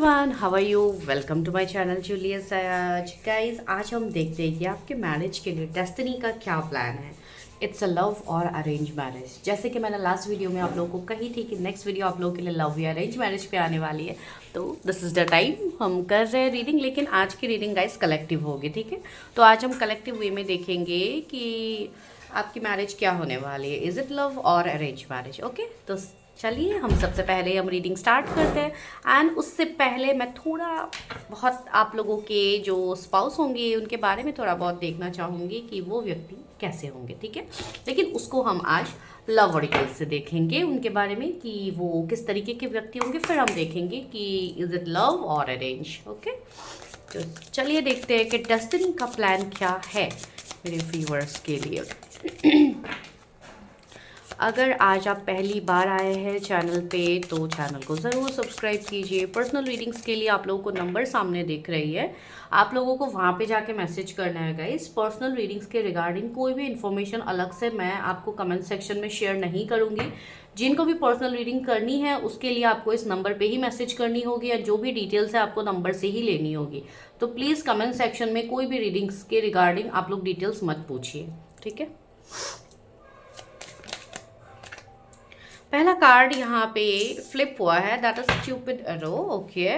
Everyone, how are you? Welcome to my channel Julius सयाज। Guys, आज हम देखते हैं कि आपके मैरिज के लिए डेस्टिनी का क्या प्लान है। इट्स अ लव और अरेंज मैरिज। जैसे कि मैंने लास्ट वीडियो में आप लोगों को कही थी कि नेक्स्ट वीडियो आप लोगों के लिए लव या अरेंज मैरिज पे आने वाली है, तो दिस इज़ द टाइम हम कर रहे हैं रीडिंग। लेकिन आज की रीडिंग गाइस कलेक्टिव होगी, ठीक है? तो आज हम कलेक्टिव वे में देखेंगे कि आपकी मैरिज क्या होने वाली है। इज़ इट लव और अरेंज मैरिज? ओके, तो चलिए हम सबसे पहले हम रीडिंग स्टार्ट करते हैं। एंड उससे पहले मैं थोड़ा बहुत आप लोगों के जो स्पाउस होंगे उनके बारे में थोड़ा बहुत देखना चाहूँगी कि वो व्यक्ति कैसे होंगे, ठीक है? लेकिन उसको हम आज लव ऑरिकल से देखेंगे उनके बारे में कि वो किस तरीके के व्यक्ति होंगे। फिर हम देखेंगे कि इज़ इट लव और अरेंज। ओके, तो चलिए देखते हैं कि डेस्टिनी का प्लान क्या है मेरे व्यूअर्स के लिए। अगर आज आप पहली बार आए हैं चैनल पे तो चैनल को ज़रूर सब्सक्राइब कीजिए। पर्सनल रीडिंग्स के लिए आप लोगों को नंबर सामने दिख रही है, आप लोगों को वहाँ पे जाके मैसेज करना है गाइस। पर्सनल रीडिंग्स के रिगार्डिंग कोई भी इन्फॉर्मेशन अलग से मैं आपको कमेंट सेक्शन में शेयर नहीं करूँगी। जिनको भी पर्सनल रीडिंग करनी है उसके लिए आपको इस नंबर पे ही मैसेज करनी होगी, या जो भी डिटेल्स है आपको नंबर से ही लेनी होगी। तो प्लीज़ कमेंट सेक्शन में कोई भी रीडिंग्स के रिगार्डिंग आप लोग डिटेल्स मत पूछिए, ठीक है? पहला कार्ड यहाँ पे फ्लिप हुआ है, that is stupid arrow. Okay,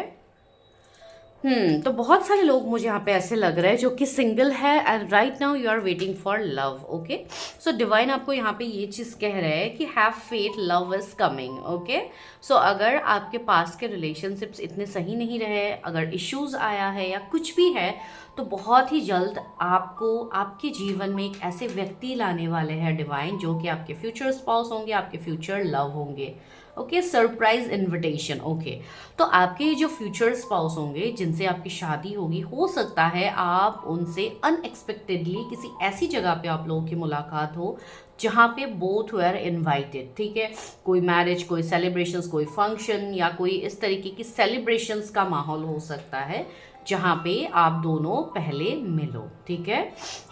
तो बहुत सारे लोग मुझे यहाँ पे ऐसे लग रहे हैं जो कि सिंगल है and right now you are waiting for love. Okay, so divine आपको यहाँ पे ये चीज़ कह रहे हैं कि have faith, love is coming. Okay, so अगर आपके पास के रिलेशनशिप्स इतने सही नहीं रहे, अगर इश्यूज आया है या कुछ भी है, तो बहुत ही जल्द आपको आपके जीवन में एक ऐसे व्यक्ति लाने वाले हैं डिवाइन जो कि आपके फ्यूचर स्पाउस होंगे, आपके फ्यूचर लव होंगे। Okay, surprise invitation. ओके, तो आपके जो फ्यूचर स्पाउस होंगे जिनसे आपकी शादी होगी, हो सकता है आप उनसे अनएक्सपेक्टेडली किसी ऐसी जगह पे आप लोगों की मुलाकात हो जहाँ पे बोथ वेयर इनवाइटेड, ठीक है? कोई मैरिज, कोई सेलिब्रेशंस, कोई फंक्शन या कोई इस तरीके की सेलिब्रेशंस का माहौल हो सकता है जहाँ पे आप दोनों पहले मिलो, ठीक है?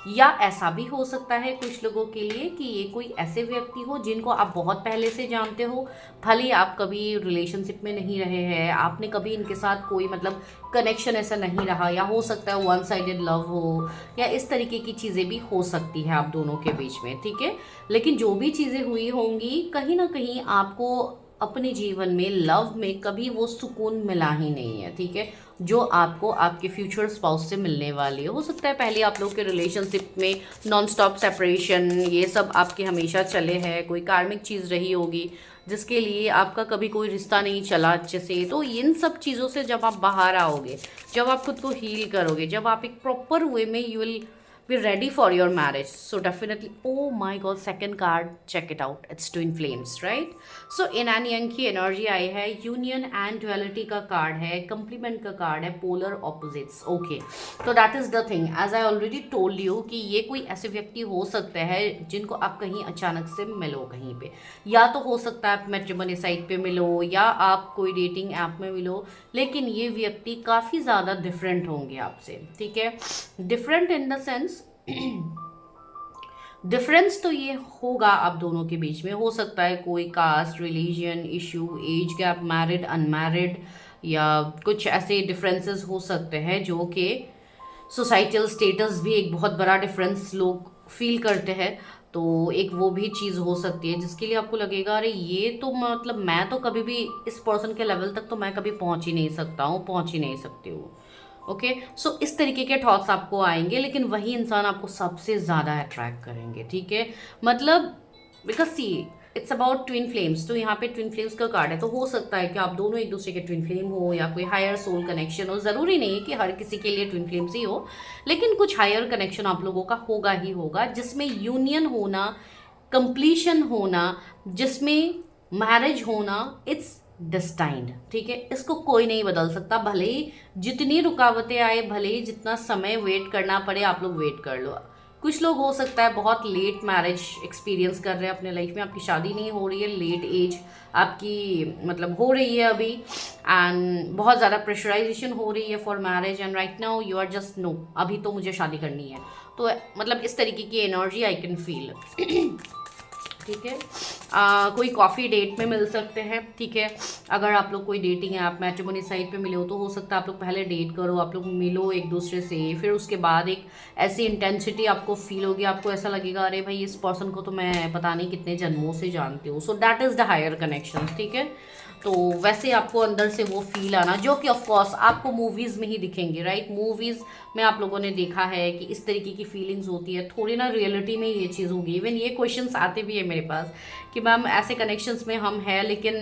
या ऐसा भी हो सकता है कुछ लोगों के लिए कि ये कोई ऐसे व्यक्ति हो जिनको आप बहुत पहले से जानते हो, भले आप कभी रिलेशनशिप में नहीं रहे हैं, आपने कभी इनके साथ कोई मतलब कनेक्शन ऐसा नहीं रहा, या हो सकता है वन साइडेड लव हो, या इस तरीके की चीज़ें भी हो सकती है आप दोनों के बीच में, ठीक है? लेकिन जो भी चीज़ें हुई होंगी, कहीं ना कहीं आपको अपने जीवन में लव में कभी वो सुकून मिला ही नहीं है, ठीक है? जो आपको आपके फ्यूचर स्पाउस से मिलने वाली है। हो सकता है पहले आप लोग के रिलेशनशिप में नॉन स्टॉप सेपरेशन, ये सब आपके हमेशा चले हैं, कोई कार्मिक चीज़ रही होगी जिसके लिए आपका कभी कोई रिश्ता नहीं चला अच्छे से। तो इन सब चीज़ों से जब आप बाहर आओगे, जब आप खुद को हील करोगे, जब आप एक प्रॉपर वे में you will be ready for your marriage, so definitely, oh my god, second card, check it out, it's twin flames, right? So in an yang की एनर्जी आई है, यूनियन एंड ड्युअलिटी का card है, complement का card है, polar opposites. Okay, तो that is the thing, as I already told you कि ये कोई ऐसे व्यक्ति हो सकते हैं जिनको आप कहीं अचानक से मिलो कहीं पे, या तो हो सकता है आप मैट्रिमोनी साइट पे मिलो या आप कोई डेटिंग ऐप में मिलो, लेकिन ये व्यक्ति काफ़ी ज़्यादा डिफरेंट होंगे आपसे, ठीक है? Different in the sense, difference तो ये होगा आप दोनों के बीच में। हो सकता है कोई caste, religion issue, age gap, married, unmarried, या कुछ ऐसे डिफरेंसेस हो सकते हैं जो कि सोसाइटल स्टेटस भी एक बहुत बड़ा डिफरेंस लोग फील करते हैं। तो एक वो भी चीज़ हो सकती है जिसके लिए आपको लगेगा अरे ये तो मतलब मैं तो कभी भी इस पर्सन के लेवल तक तो मैं कभी पहुंच ही नहीं सकता हूँ, पहुंच ही नहीं सकती हूँ। ओके, सो इस तरीके के थॉट्स आपको आएंगे, लेकिन वही इंसान आपको सबसे ज़्यादा अट्रैक्ट करेंगे, ठीक है? मतलब because see it's about twin flames, तो यहाँ पे ट्विन फ्लेम्स का कार्ड है, तो हो सकता है कि आप दोनों एक दूसरे के ट्विन फ्लेम हो या कोई हायर सोल कनेक्शन हो। ज़रूरी नहीं है कि हर किसी के लिए ट्विन फ्लेम्स ही हो, लेकिन कुछ हायर कनेक्शन आप लोगों का होगा ही होगा, जिसमें यूनियन होना, कंप्लीशन होना, जिसमें मैरिज होना, इट्स डेस्टाइंड, ठीक है? इसको कोई नहीं बदल सकता, भले ही जितनी रुकावटें आए, भले ही जितना समय वेट करना पड़े, आप लोग वेट कर लो। कुछ लोग हो सकता है बहुत लेट मैरिज एक्सपीरियंस कर रहे हैं अपने लाइफ में, आपकी शादी नहीं हो रही है, लेट एज आपकी मतलब हो रही है अभी, एंड बहुत ज़्यादा प्रेशराइजेशन हो रही है for marriage, and right now you are just no, अभी तो मुझे शादी करनी है। तो मतलब इस तरीके की एनर्जी आई कैन फील। ठीक है। कोई कॉफ़ी डेट में मिल सकते हैं, ठीक है। अगर आप लोग कोई डेटिंग ऐप मैट्रिमोनी साइट पे मिले हो तो हो सकता है आप लोग पहले डेट करो, आप लोग मिलो एक दूसरे से, फिर उसके बाद एक ऐसी इंटेंसिटी आपको फील होगी, आपको ऐसा लगेगा अरे भाई इस पर्सन को तो मैं पता नहीं कितने जन्मों से जानती हूँ। So that is the higher connection, ठीक है। तो वैसे आपको अंदर से वो फील आना, जो कि ऑफ कोर्स आपको मूवीज़ में ही दिखेंगे, राइट। मूवीज़ में आप लोगों ने देखा है कि इस तरीके की फीलिंग्स होती है, थोड़ी ना रियलिटी में ये चीज़ होगी। इवन ये क्वेश्चंस आते भी है मेरे पास कि मैम ऐसे कनेक्शंस में हम हैं लेकिन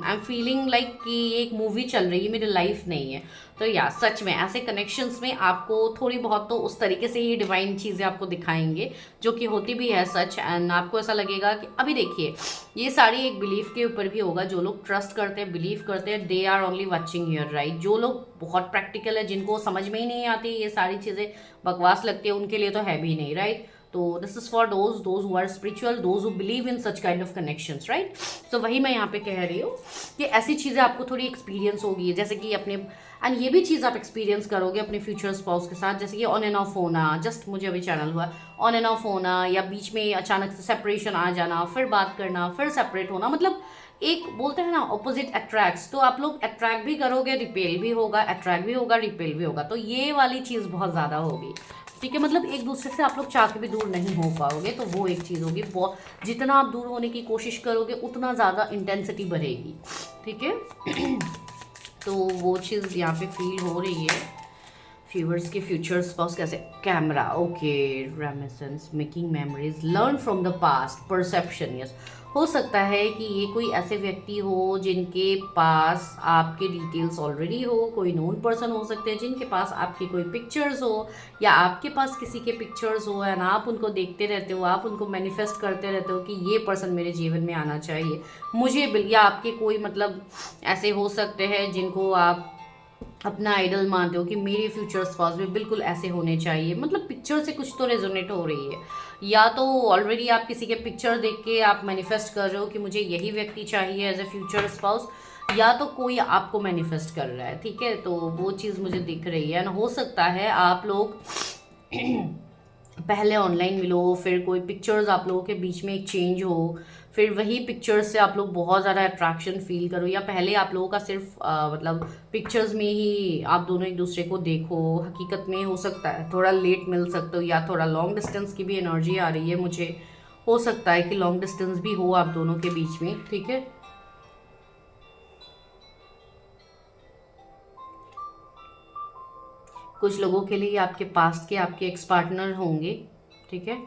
आई एम फीलिंग लाइक कि ये एक मूवी चल रही है, मेरी लाइफ नहीं है। तो या सच में ऐसे कनेक्शंस में आपको थोड़ी बहुत तो उस तरीके से ही डिवाइन चीज़ें आपको दिखाएंगे, जो कि होती भी है सच। एंड आपको ऐसा लगेगा कि अभी देखिए ये सारी एक बिलीफ के ऊपर भी होगा। जो लोग ट्रस्ट करते हैं, बिलीव करते हैं, they are only watching here, right. जो लोग बहुत प्रैक्टिकल है, जिनको समझ में ही नहीं आती ये सारी चीज़ें, बकवास लगती है, उनके लिए तो है भी नहीं, राइट। तो this is for those who are spiritual, those who believe in such kind of connections, right. तो वही मैं यहाँ पे कह रही हूँ कि ऐसी चीज़ें आपको थोड़ी एक्सपीरियंस होगी, जैसे कि अपने, एंड ये भी चीज़ आप एक्सपीरियंस करोगे अपने फ्यूचर स्पाउस के साथ, जैसे कि ऑन एंड ऑफ होना। जस्ट मुझे अभी चैनल हुआ ऑन एंड ऑफ होना, या बीच में अचानक से सेपरेशन आ जाना, फिर बात करना, फिर सेपरेट होना। मतलब एक बोलते हैं ना ऑपोजिट अट्रैक्ट्स, तो आप लोग अट्रैक्ट भी करोगे, रिपेल भी होगा, अट्रैक्ट भी होगा, रिपेल भी होगा। तो ये वाली चीज़ बहुत ज़्यादा होगी, ठीक है। मतलब एक दूसरे से आप लोग चाह के भी दूर नहीं हो पाओगे, तो वो एक चीज़ होगी। बहुत जितना आप दूर होने की कोशिश करोगे उतना ज़्यादा इंटेंसिटी बढ़ेगी, ठीक है। तो वो चीज़ यहाँ पे फील हो रही है। व्यूअर्स के फ्यूचर स्पाउस कैसे, camera, okay, reminiscence, making memories, learn from the past, perception, yes. हो सकता है कि ये कोई ऐसे व्यक्ति हो जिनके पास आपके डिटेल्स ऑलरेडी हो, कोई नोन पर्सन हो सकते हैं जिनके पास आपकी कोई पिक्चर्स हो, या आपके पास किसी के पिक्चर्स हो एंड आप उनको देखते रहते हो, आप उनको मैनिफेस्ट करते रहते हो कि ये पर्सन मेरे जीवन में आना चाहिए मुझे, या आपके कोई मतलब ऐसे हो सकते हैं जिनको आप अपना आइडल मानते हो कि मेरे फ्यूचर स्पाउस भी बिल्कुल ऐसे होने चाहिए। मतलब पिक्चर से कुछ तो रेजोनेट हो रही है, या तो ऑलरेडी आप किसी के पिक्चर देख के आप मैनिफेस्ट कर रहे हो कि मुझे यही व्यक्ति चाहिए एज ए फ्यूचर स्पाउस, या तो कोई आपको मैनिफेस्ट कर रहा है, ठीक है। तो वो चीज़ मुझे दिख रही है। हो सकता है आप लोग पहले ऑनलाइन मिलो, फिर कोई पिक्चर्स आप लोगों के बीच में एक चेंज हो, फिर वही पिक्चर्स से आप लोग बहुत ज़्यादा अट्रैक्शन फील करो, या पहले आप लोगों का सिर्फ मतलब पिक्चर्स में ही आप दोनों एक दूसरे को देखो। हकीकत में हो सकता है थोड़ा लेट मिल सकते हो, या थोड़ा लॉन्ग डिस्टेंस की भी एनर्जी आ रही है मुझे। हो सकता है कि लॉन्ग डिस्टेंस भी हो आप दोनों के बीच में, ठीक है। कुछ लोगों के लिए आपके पास्ट के आपके एक्स पार्टनर होंगे, ठीक है।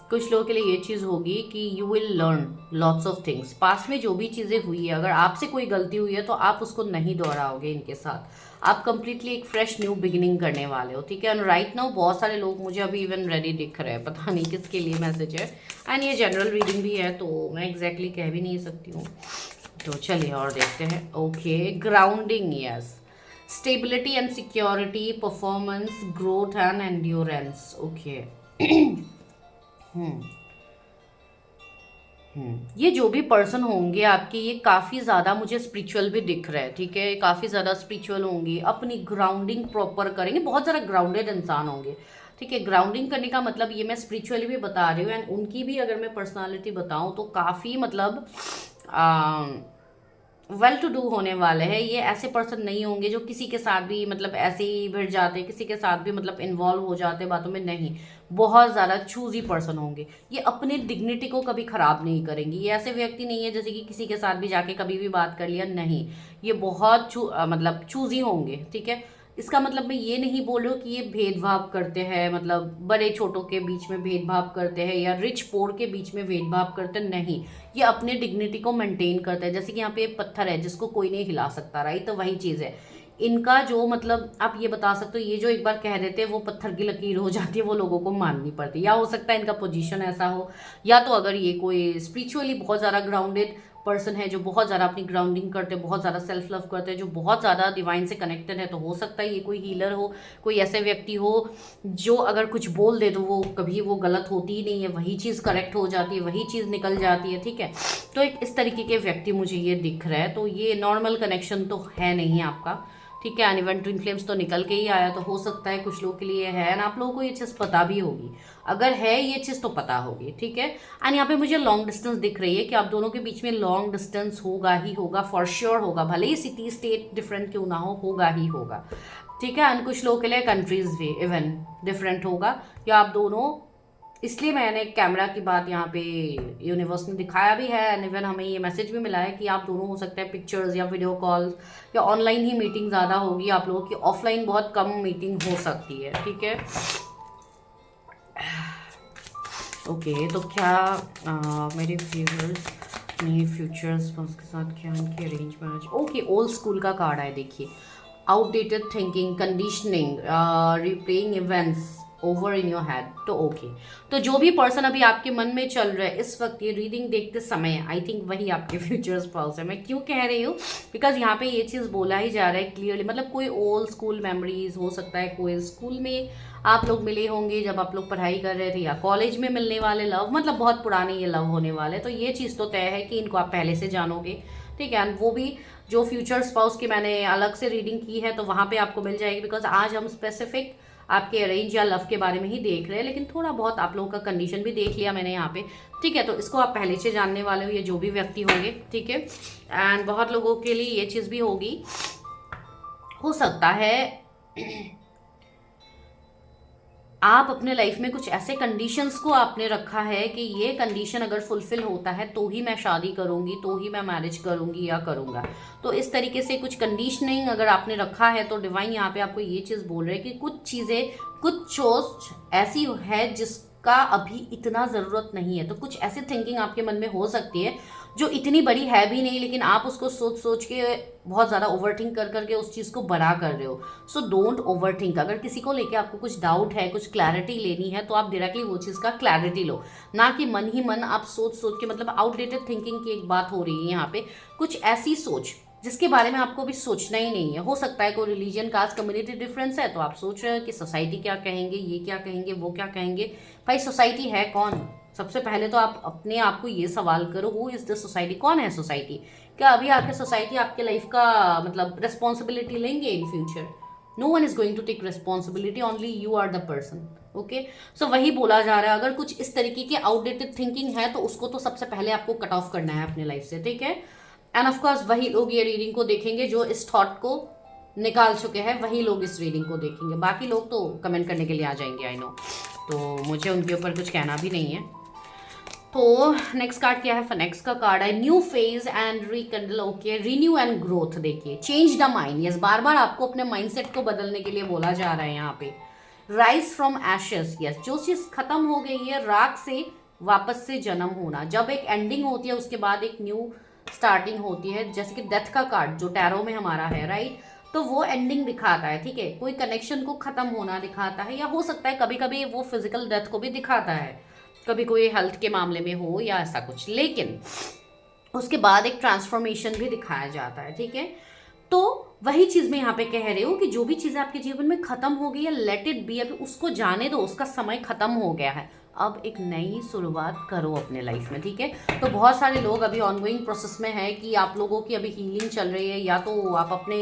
कुछ लोगों के लिए ये चीज़ होगी कि you will learn lots of things. Past में जो भी चीज़ें हुई है, अगर आपसे कोई गलती हुई है तो आप उसको नहीं दोहराओगे इनके साथ। आप कंप्लीटली एक फ्रेश न्यू बिगिनिंग करने वाले हो, ठीक है। एंड राइट नाउ बहुत सारे लोग मुझे अभी इवन रेडी दिख रहे हैं, पता नहीं किसके लिए मैसेज है। एंड ये जनरल रीडिंग भी है तो मैं एग्जैक्टली कह भी नहीं सकती हूँ। तो चलिए और देखते हैं। Okay, grounding, yes, stability and security, performance, growth and endurance, okay. ये जो भी पर्सन होंगे आपके, ये काफ़ी ज़्यादा मुझे स्पिरिचुअल भी दिख रहा है, ठीक है। काफ़ी ज़्यादा स्पिरिचुअल होंगे, अपनी ग्राउंडिंग प्रॉपर करेंगे, बहुत ज़्यादा ग्राउंडेड इंसान होंगे, ठीक है। ग्राउंडिंग करने का मतलब ये मैं स्पिरिचुअली भी बता रही हूँ, एंड उनकी भी अगर मैं पर्सनालिटी बताऊँ तो काफ़ी मतलब वेल टू डू होने वाले हैं। ये ऐसे पर्सन नहीं होंगे जो किसी के साथ भी मतलब ऐसे ही भिड़ जाते, किसी के साथ भी मतलब इन्वॉल्व हो जाते बातों में, नहीं। बहुत ज़्यादा चूजी पर्सन होंगे, ये अपने डिग्निटी को कभी ख़राब नहीं करेंगे। ये ऐसे व्यक्ति नहीं है जैसे कि किसी के साथ भी जाके कभी भी बात कर लिया, नहीं। ये बहुत मतलब चूजी होंगे, ठीक है। इसका मतलब मैं ये नहीं बोल रही हूँ कि ये भेदभाव करते हैं, मतलब बड़े छोटों के बीच में भेदभाव करते हैं या रिच पोर के बीच में भेदभाव करते हैं, नहीं। ये अपने डिग्निटी को मेंटेन करते हैं। जैसे कि यहाँ पे एक पत्थर है जिसको कोई नहीं हिला सकता, राइट। तो वही चीज़ है इनका, जो मतलब आप ये बता सकते हो, ये जो एक बार कह देते हैं वो पत्थर की लकीर हो जाती है, वो लोगों को माननी पड़ती है। या हो सकता है इनका पोजीशन ऐसा हो, या तो अगर ये कोई स्पिरिचुअली बहुत ज़्यादा ग्राउंडेड पर्सन है जो बहुत ज़्यादा अपनी ग्राउंडिंग करते हैं, बहुत ज़्यादा सेल्फ लव करते हैं, जो बहुत ज़्यादा डिवाइन से कनेक्टेड है, तो हो सकता है ये कोई हीलर हो, कोई ऐसे व्यक्ति हो जो अगर कुछ बोल दे तो वो कभी वो गलत होती ही नहीं है, वही चीज़ करेक्ट हो जाती है, वही चीज़ निकल जाती है, ठीक है। तो एक इस तरीके के व्यक्ति मुझे ये दिख रहा है। तो ये नॉर्मल कनेक्शन तो है नहीं आपका, ठीक है। एंड इवन ट्विन फ्लेम्स तो निकल के ही आया, तो हो सकता है कुछ लोगों के लिए है, एंड आप लोगों को ये चीज़ पता भी होगी, अगर है ये चीज़ तो पता होगी, ठीक है। एंड यहाँ पे मुझे लॉन्ग डिस्टेंस दिख रही है कि आप दोनों के बीच में लॉन्ग डिस्टेंस होगा ही होगा, फॉर श्योर होगा, भले ही सिटी स्टेट डिफरेंट क्यों ना हो, होगा ही होगा, ठीक है। एंड कुछ लोगों के लिए कंट्रीज भी इवन डिफरेंट होगा, या आप दोनों, इसलिए मैंने कैमरा की बात यहाँ पे यूनिवर्स ने दिखाया भी है, एंड इवन हमें ये मैसेज भी मिला है कि आप दोनों हो सकते हैं पिक्चर्स या वीडियो कॉल्स या ऑनलाइन ही मीटिंग ज़्यादा होगी आप लोगों की, ऑफलाइन बहुत कम मीटिंग हो सकती है, ठीक है। ओके तो क्या मेरे व्यूअर्स ने फ्यूचर्स उसके साथ क्या उनकी arrange marriage, okay old school का कार्ड है, देखिए outdated thinking, conditioning, replaying events over in your head, तो ओके। तो जो भी पर्सन अभी आपके मन में चल रहा है इस वक्त ये रीडिंग देखते समय, आई थिंक वही आपके फ्यूचर स्पाउस है। मैं क्यों कह रही हूँ, बिकॉज यहाँ पे ये चीज़ बोला ही जा रहा है क्लियरली, मतलब कोई ओल्ड स्कूल मेमोरीज हो सकता है, कोई स्कूल में आप लोग मिले होंगे जब आप लोग पढ़ाई कर रहे थे, या कॉलेज में मिलने वाले लव, मतलब बहुत पुराने ये लव होने वाले, तो ये चीज़ तो तय है कि इनको आप पहले से जानोगे, ठीक है। एंड वो भी जो फ्यूचर स्पाउस की मैंने अलग से रीडिंग की है तो वहाँ पे आपको मिल जाएगी, बिकॉज आज हम स्पेसिफिक आपके अरेंज या लव के बारे में ही देख रहे हैं, लेकिन थोड़ा बहुत आप लोगों का कंडीशन भी देख लिया मैंने यहाँ पे, ठीक है। तो इसको आप पहले से जानने वाले हो, ये जो भी व्यक्ति होंगे, ठीक है। एंड बहुत लोगों के लिए ये चीज़ भी होगी, हो सकता है आप अपने लाइफ में कुछ ऐसे कंडीशंस को आपने रखा है कि ये कंडीशन अगर फुलफिल होता है तो ही मैं शादी करूंगी, तो ही मैं मैरिज करूंगी या करूंगा। तो इस तरीके से कुछ कंडीशनिंग अगर आपने रखा है तो डिवाइन यहाँ पे आपको ये चीज़ बोल रहे हैं कि कुछ चीज़ें, कुछ चोज ऐसी है जिसका अभी इतना ज़रूरत नहीं है। तो कुछ ऐसी थिंकिंग आपके मन में हो सकती है जो इतनी बड़ी है भी नहीं, लेकिन आप उसको सोच सोच के बहुत ज़्यादा ओवरथिंक कर करके उस चीज़ को बड़ा कर रहे हो। So don't overthink. अगर किसी को लेके आपको कुछ डाउट है, कुछ क्लैरिटी लेनी है, तो आप डायरेक्टली वो चीज़ का क्लैरिटी लो, ना कि मन ही मन आप सोच सोच के, मतलब आउटडेटेड थिंकिंग की एक बात हो रही है यहाँ पे, कुछ ऐसी सोच जिसके बारे में आपको भी सोचना ही नहीं है। हो सकता है कोई रिलीजन, कास्ट, कम्युनिटी डिफरेंस है, तो आप सोच रहे हो कि सोसाइटी क्या कहेंगे, ये क्या कहेंगे, वो क्या कहेंगे। भाई सोसाइटी है कौन? सबसे पहले तो आप अपने आप को ये सवाल करो, हु इज द सोसाइटी, कौन है सोसाइटी? क्या अभी आपके सोसाइटी आपके लाइफ का मतलब रिस्पॉन्सिबिलिटी लेंगे in future? No one is going to take responsibility, only you are the person, okay. So वही बोला जा रहा है, अगर कुछ इस तरीके की आउटडेटेड थिंकिंग है तो उसको तो सबसे पहले आपको कट ऑफ करना है अपने लाइफ से, ठीक है। एंड ऑफ कोर्स वही लोग ये रीडिंग को देखेंगे जो इस थॉट को निकाल चुके हैं, वही लोग इस रीडिंग को देखेंगे, बाकी लोग तो कमेंट करने के लिए आ जाएंगे, आई नो, तो मुझे उनके ऊपर कुछ कहना भी नहीं है। तो नेक्स्ट कार्ड क्या है? फनेक्स का कार्ड है, new phase and rekindle, okay, renew and growth. देखिए चेंज द माइंड, यस, बार बार आपको अपने माइंडसेट को बदलने के लिए बोला जा रहा है यहाँ पे। राइज फ्रॉम एशेस, यस, जो चीज खत्म हो गई है, राख से वापस से जन्म होना। जब एक एंडिंग होती है उसके बाद एक न्यू स्टार्टिंग होती है, जैसे कि डेथ का कार्ड जो टैरो में हमारा है, राइट, तो वो एंडिंग दिखाता है, ठीक है, कोई कनेक्शन को खत्म होना दिखाता है, या हो सकता है कभी कभी वो फिजिकल डेथ को भी दिखाता है, कभी कोई हेल्थ के मामले में हो या ऐसा कुछ, लेकिन उसके बाद एक ट्रांसफॉर्मेशन भी दिखाया जाता है, ठीक है। तो वही चीज मैं यहाँ पे कह रही हूँ कि जो भी चीजें आपके जीवन में खत्म हो गई है, लेट इट बी, अभी उसको जाने दो, उसका समय खत्म हो गया है, अब एक नई शुरुआत करो अपने लाइफ में, ठीक है। तो बहुत सारे लोग अभी ऑनगोइंग प्रोसेस में है कि आप लोगों की अभी हीलिंग चल रही है, या तो आप अपने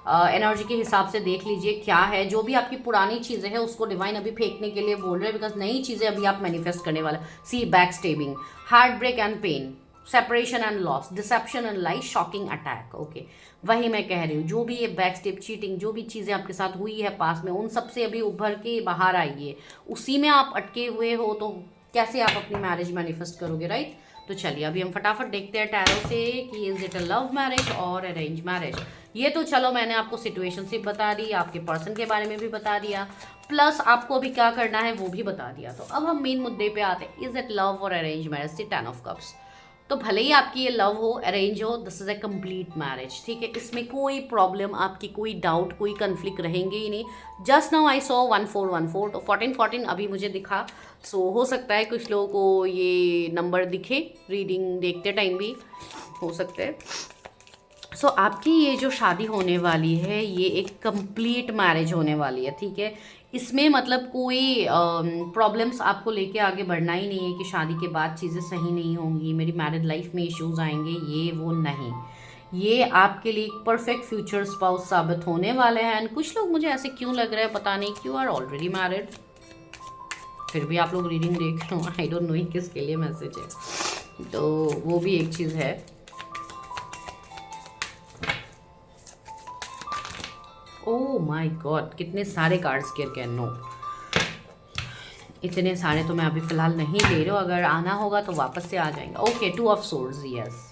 एनर्जी के हिसाब से देख लीजिए क्या है, जो भी आपकी पुरानी चीज़ें हैं उसको डिवाइन अभी फेंकने के लिए बोल रहे हैं, बिकॉज नई चीज़ें अभी आप मैनिफेस्ट करने वाले। See back stabbing, heart break and pain, separation and loss, deception and lie, shocking attack, okay. वही मैं कह रही हूँ, जो भी ये बैक स्टेप, चीटिंग, जो भी चीज़ें आपके साथ हुई है पास में, उन सब से अभी उभर के बाहर आइए। उसी में आप अटके हुए हो तो कैसे आप अपनी मैरिज मैनिफेस्ट करोगे, राइट। तो चलिए अभी हम फटाफट देखते हैं टैरो से कि is it a love marriage और अरेंज मैरिज। ये तो चलो मैंने आपको सिचुएशनशिप बता दी, आपके पर्सन के बारे में भी बता दिया, प्लस आपको अभी क्या करना है वो भी बता दिया। तो अब हम मेन मुद्दे पे आते हैं, इज इट लव और arrange marriage, the 10 of cups. तो भले ही आपकी ये लव हो, अरेंज हो, this is a complete marriage, ठीक है। इसमें कोई प्रॉब्लम, आपकी कोई डाउट, कोई कंफ्लिक्ट रहेंगे ही नहीं। जस्ट नाउ आई सॉ 1414, तो 1414 अभी मुझे दिखा। सो हो सकता है कुछ लोगों को ये नंबर दिखे रीडिंग देखते टाइम भी, हो सकता है। सो आपकी ये जो शादी होने वाली है ये एक कंप्लीट मैरिज होने वाली है, ठीक है। इसमें मतलब कोई प्रॉब्लम्स आपको लेके आगे बढ़ना ही नहीं है कि शादी के बाद चीज़ें सही नहीं होंगी, मेरी मैरिड लाइफ में इश्यूज आएंगे, ये वो नहीं। ये आपके लिए एक परफेक्ट फ्यूचर स्पाउस साबित होने वाले हैं। एंड कुछ लोग, मुझे ऐसे क्यों लग रहा है पता नहीं क्यों, आर ऑलरेडी मैरिड। फिर भी आप लोग रीडिंग देख लो, आई डोंट नो किसके लिए मैसेज है, तो वो भी एक चीज़ है। ओह माय गॉड, कितने सारे कार्ड्स के कैन नो, इतने सारे तो मैं अभी फ़िलहाल नहीं ले रही हूँ, अगर आना होगा तो वापस से आ जाएंगे। Okay, 2 of swords, yes.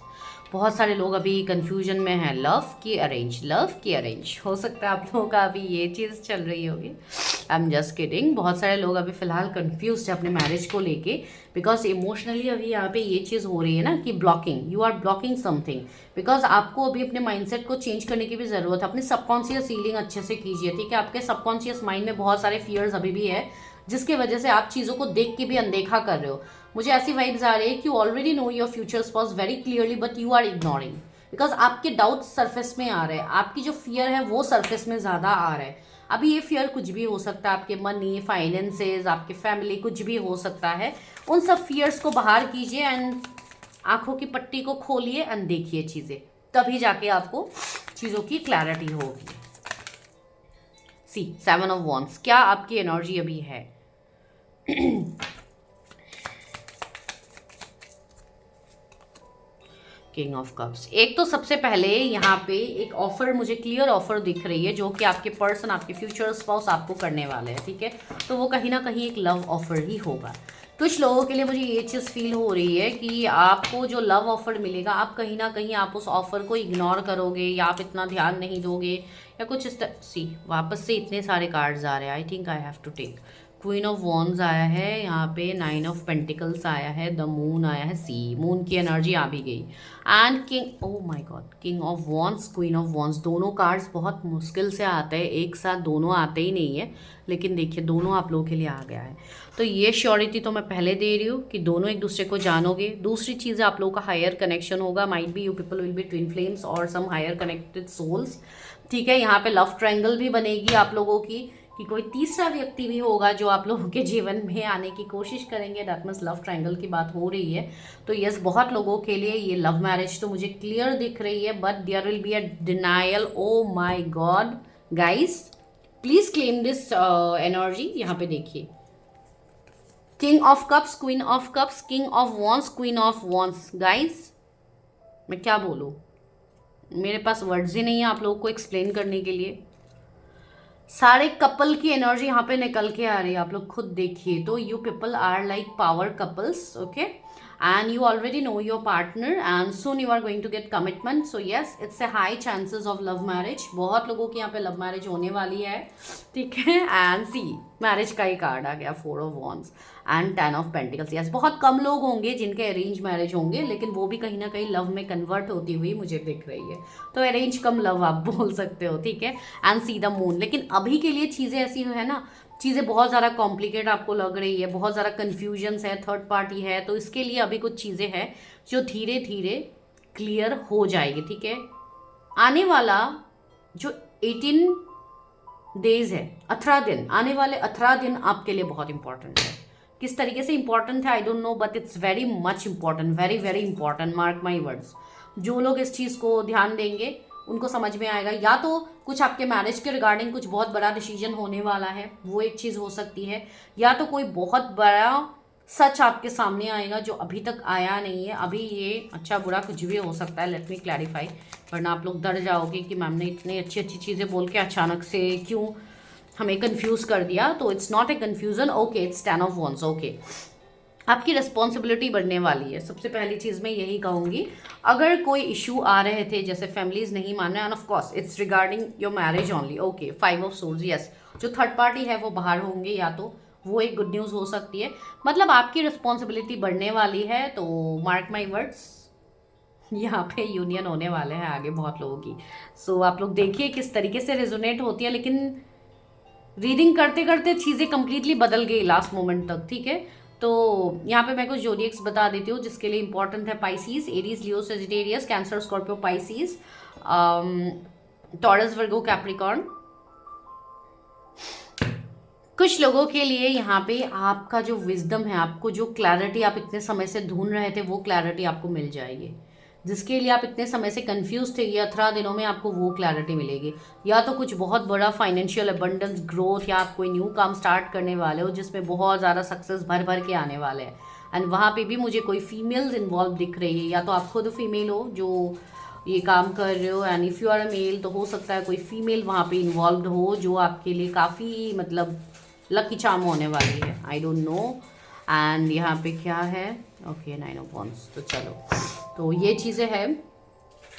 बहुत सारे लोग अभी कंफ्यूजन में हैं, लव की अरेंज, लव की अरेंज। हो सकता है आप लोगों का अभी ये चीज़ चल रही होगी, आई एम जस्ट किडिंग। बहुत सारे लोग अभी फ़िलहाल कंफ्यूज है अपने मैरिज को लेके, बिकॉज इमोशनली अभी यहाँ पे ये चीज़ हो रही है ना कि blocking, you are blocking something, because आपको अभी अपने माइंडसेट को चेंज करने की भी ज़रूरत है। अपनी सबकॉन्शियस हीलिंग अच्छे से कीजिए, ठीक है। आपके सबकॉन्शियस माइंड में बहुत सारे फियर्स अभी भी है, जिसकी वजह से आप चीज़ों को देख के भी अनदेखा कर रहे हो। मुझे ऐसी वाइब्स आ रही है कि you already know your future spouse very clearly, but you are ignoring, because आपके डाउट सरफेस में आ रहे हैं, आपकी जो फियर है वो सरफेस में ज़्यादा आ रहा है। अभी ये फियर कुछ भी हो सकता है, आपके मनी, फाइनेंसेस, आपके फैमिली, कुछ भी हो सकता है। उन सब फियर्स को बाहर कीजिए एंड आंखों की पट्टी को खोलिए एंड देखिए चीज़ें, तभी जाके आपको चीज़ों की क्लैरिटी होगी। सी 7 ऑफ वॉन्ड्स, क्या आपकी एनर्जी अभी है? King of cups. एक तो सबसे पहले यहाँ पे एक ऑफर, मुझे क्लियर ऑफर दिख रही है, जो कि आपके पर्सन, आपके फ्यूचर स्पाउस आपको करने वाले हैं, ठीक है। तो वो कहीं ना कहीं एक लव ऑफर ही होगा। कुछ लोगों के लिए मुझे ये चीज़ फील हो रही है कि आपको जो लव ऑफर मिलेगा, आप कहीं ना कहीं आप उस ऑफर को इग्नोर करोगे, या आप इतना ध्यान नहीं दोगे, या कुछ इस तरह। सी वापस से इतने सारे कार्ड्स आ रहे हैं, I think I have to take. Queen of wands आया है यहाँ पे, 9 ऑफ पेंटिकल्स आया है, द मून आया है, सी मून की एनर्जी आ भी गई, and king, oh my God, king of wands, queen of wands. दोनों कार्ड्स बहुत मुश्किल से आते हैं, एक साथ दोनों आते ही नहीं है, लेकिन देखिए दोनों आप लोगों के लिए आ गया है। तो ये श्योरिटी तो मैं पहले दे रही हूँ कि दोनों एक दूसरे को जानोगे। दूसरी चीज़, आप लोगों का हायर कनेक्शन होगा, might be you people will be twin flames और सम हायर कनेक्टेड सोल्स, ठीक है। यहाँ पे लव ट्रायंगल भी बनेगी आप लोगों की, कि कोई तीसरा व्यक्ति भी होगा जो आप लोगों के जीवन में आने की कोशिश करेंगे। दैट मीन्स लव ट्रायंगल की बात हो रही है। तो यस, बहुत लोगों के लिए ये लव मैरिज तो मुझे क्लियर दिख रही है, but there will be a denial. Oh my god guys, please claim this energy. यहाँ पे देखिए, king of cups, queen of cups, king of wands, queen of wands. Guys मैं क्या बोलूँ, मेरे पास वर्ड्स ही नहीं है आप लोगों को एक्सप्लेन करने के लिए। सारे कपल की एनर्जी यहाँ पे निकल के आ रही है, आप लोग खुद देखिए। तो you people are like power couples, okay, and you already know your partner and soon you are going to get commitment. So yes, it's a high chances of love marriage. बहुत लोगों की यहाँ पे लव मैरिज होने वाली है, ठीक है। एंड सी मैरिज का ही कार्ड आ गया, 4 of wands and 10 of pentacles. Yes, बहुत कम लोग होंगे जिनके अरेंज मैरिज होंगे, लेकिन वो भी कहीं ना कहीं लव में कन्वर्ट होती हुई मुझे दिख रही है। तो अरेंज कम लव आप बोल सकते हो, ठीक है। And see the moon. लेकिन अभी के लिए चीज़ें ऐसी है ना, चीज़ें बहुत ज़्यादा कॉम्प्लिकेट आपको लग रही है, बहुत ज़्यादा कन्फ्यूजन्स है, थर्ड पार्टी है, तो इसके लिए अभी कुछ चीज़ें हैं जो धीरे धीरे क्लियर हो जाएगी, ठीक है। आने वाला जो 18 डेज है, 18 दिन, आने वाले 18 दिन आपके लिए बहुत इंपॉर्टेंट है। किस तरीके से इंपॉर्टेंट है I don't know, but it's very much important, very very important, mark my words. जो लोग इस चीज़ को ध्यान देंगे उनको समझ में आएगा, या तो कुछ आपके मैरिज के रिगार्डिंग कुछ बहुत बड़ा डिसीजन होने वाला है, वो एक चीज़ हो सकती है, या तो कोई बहुत बड़ा सच आपके सामने आएगा जो अभी तक आया नहीं है। अभी ये अच्छा बुरा कुछ भी हो सकता है, लेट मी क्लैरिफाई, वरना आप लोग डर जाओगे कि मैम ने इतनी अच्छी अच्छी चीज़ें बोल के अचानक से क्यों हमें कंफ्यूज कर दिया। तो it's not a confusion, okay, it's 10 of wands, okay. आपकी रिस्पॉन्सिबिलिटी बढ़ने वाली है, सबसे पहली चीज़ मैं यही कहूँगी। अगर कोई इशू आ रहे थे, जैसे फैमिलीज नहीं मान रहे, end of course it's regarding your marriage only, okay, 5 of swords, yes. जो थर्ड पार्टी है वो बाहर होंगे, या तो वो एक गुड न्यूज़ हो सकती है, मतलब आपकी रिस्पॉन्सिबिलिटी बढ़ने वाली है। तो मार्क माई वर्ड्स, यहाँ पे यूनियन होने वाले हैं आगे बहुत लोगों की। सो आप लोग देखिए किस तरीके से रेजोनेट होती है, लेकिन रीडिंग करते करते चीज़ें कंप्लीटली बदल गई लास्ट मोमेंट तक, ठीक है। तो यहाँ पे मैं कुछ जोडिएक्स बता देती हूँ जिसके लिए इंपॉर्टेंट है। Pisces, Aries, Leo, Sagittarius, Cancer, Scorpio, Pisces, Taurus, Virgo, Capricorn. कुछ लोगों के लिए यहाँ पे आपका जो विजडम है, आपको जो क्लैरिटी आप इतने समय से ढूंढ रहे थे, वो क्लैरिटी आपको मिल जाएगी, जिसके लिए आप इतने समय से कंफ्यूज थे, ये 18 दिनों में आपको वो क्लैरिटी मिलेगी। या तो कुछ बहुत बड़ा फाइनेंशियल अबंडेंस, ग्रोथ, या आप कोई न्यू काम स्टार्ट करने वाले हो जिसमें बहुत ज़्यादा सक्सेस भर भर के आने वाले हैं। एंड वहाँ पे भी मुझे कोई फीमेल्स इन्वॉल्व दिख रही है, या तो आप खुद फीमेल हो जो ये काम कर रहे हो, and if you are a male तो हो सकता है कोई फीमेल वहाँ पे इन्वॉल्व हो जो आपके लिए काफ़ी मतलब लकी चार्म होने वाली है। I don't know. एंड यहाँ पे क्या है, ओके 9 ऑफ वॉन्ड्स। तो चलो, तो ये चीज़ें हैं।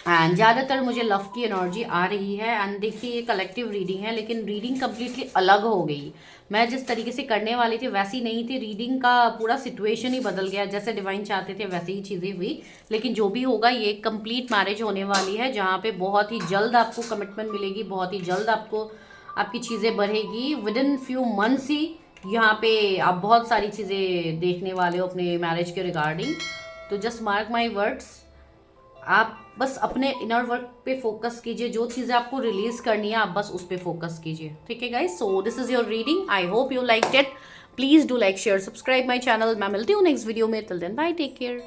एंड ज़्यादातर मुझे लव की एनर्जी आ रही है। एंड देखिए ये कलेक्टिव रीडिंग है, लेकिन रीडिंग कम्प्लीटली अलग हो गई। मैं जिस तरीके से करने वाली थी वैसी नहीं थी, रीडिंग का पूरा सिचुएशन ही बदल गया। जैसे डिवाइन चाहते थे वैसे ही चीज़ें हुई। लेकिन जो भी होगा, ये एक कंप्लीट मैरिज होने वाली है जहाँ पे बहुत ही जल्द आपको कमिटमेंट मिलेगी, बहुत ही जल्द आपको आपकी चीज़ें बढ़ेगी। विद इन फ्यू मंथ्स ही यहाँ पे आप बहुत सारी चीज़ें देखने वाले हो अपने मैरिज के रिगार्डिंग। तो जस्ट मार्क माई वर्ड्स, आप बस अपने इनर वर्क पे फोकस कीजिए। जो चीज़ें आपको रिलीज करनी है आप बस उस पे फोकस कीजिए। ठीक है guys, so this is your reading. I hope you like it. Please do like, share, subscribe my channel. मैं मिलती हूँ नेक्स्ट वीडियो में। Till then bye, take care.